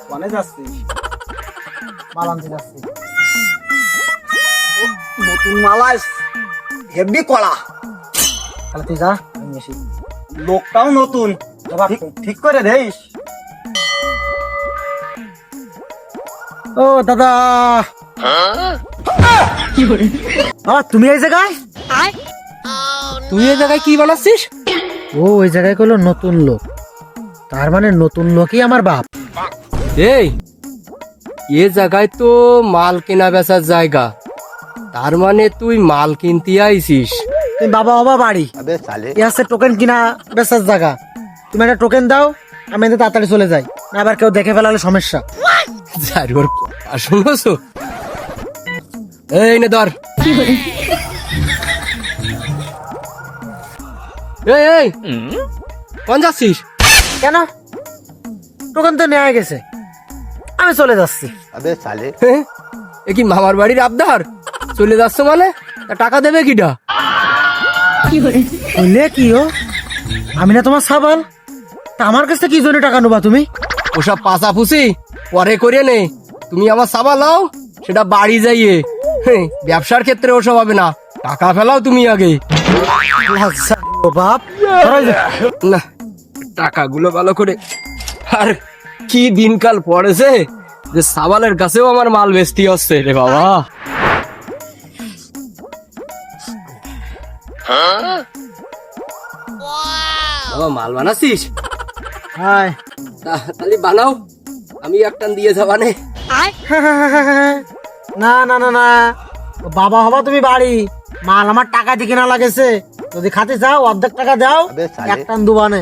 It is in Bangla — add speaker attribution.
Speaker 1: কোনে যাচ্ছিস?
Speaker 2: মাল আনতে যাচ্ছি।
Speaker 1: নতুন মালা হেভি কড়া।
Speaker 2: তাহলে তুই যা, আমি এসি।
Speaker 1: লোকটাও নতুন, ঠিক করে দেইস।
Speaker 2: ও দাদা, তুমি এই জায়গায়?
Speaker 3: তুই এই জায়গায় কি বানাচ্ছিস?
Speaker 2: ও ওই জায়গায় কইলো নতুন লোক, তার মানে নতুন লোকই আমার বাপ।
Speaker 3: এই এ জায়গায় তো মাল কেনা বেচার জায়গা, তার মানে তুই মাল কিনতে আইছিস।
Speaker 2: তুমি বাবা বাবা বাড়ি, এ আছে টোকেন কিনা বেচার জায়গা। তুমি একটা টোকেন দাও, আমি এতে তাড়াতাড়ি চলে যাই, না আবার কেউ দেখে ফেলালে সমস্যা।
Speaker 3: যার ওর কথা শুনছো? এই নে ধর। এই এই কোন যাচ্ছিস?
Speaker 2: কেন? টোকেন তো নেওয়া গেছে, আমি চলে যাচ্ছি।
Speaker 3: হ্যাঁ? এ কি মামার বাড়ির আবদার? চলে যাচ্ছ মানে? তা টাকা দেবে কিটা?
Speaker 2: বললে কি ও, আমি না তোমার সাবাল, তা আমার কাছ থেকে কি জন্য টাকা নেবা তুমি?
Speaker 3: ওসব পাচা ফুসি পরে করে নে, তুমি আমার সাবা লাও, সেটা বাড়ি যাইয়ে। হ্যাঁ, ব্যবসার ক্ষেত্রে ওসব হবে না, টাকা ফেলাও তুমি আগে।
Speaker 2: আচ্ছা, ও বাপ, সরাই যা।
Speaker 3: না, টাকাগুলো ভালো করে। আর কি দিনকাল পড়েছে যে সাবালের কাছেও আমার মাল বেচতে হচ্ছে রে বাবা। বাবা মাল বানাচ্ছিস?
Speaker 2: হায়।
Speaker 3: তাহলে বানাও, আমি একটা দিয়ে যাবানে।
Speaker 2: না না না না, ও বাবা হবা তুমি বাড়ি, মাল আমার টাকা দিয়ে কেনা লাগেছে। যদি খাতে চাও অর্ধেক টাকা দাও, এক টান দুবানে।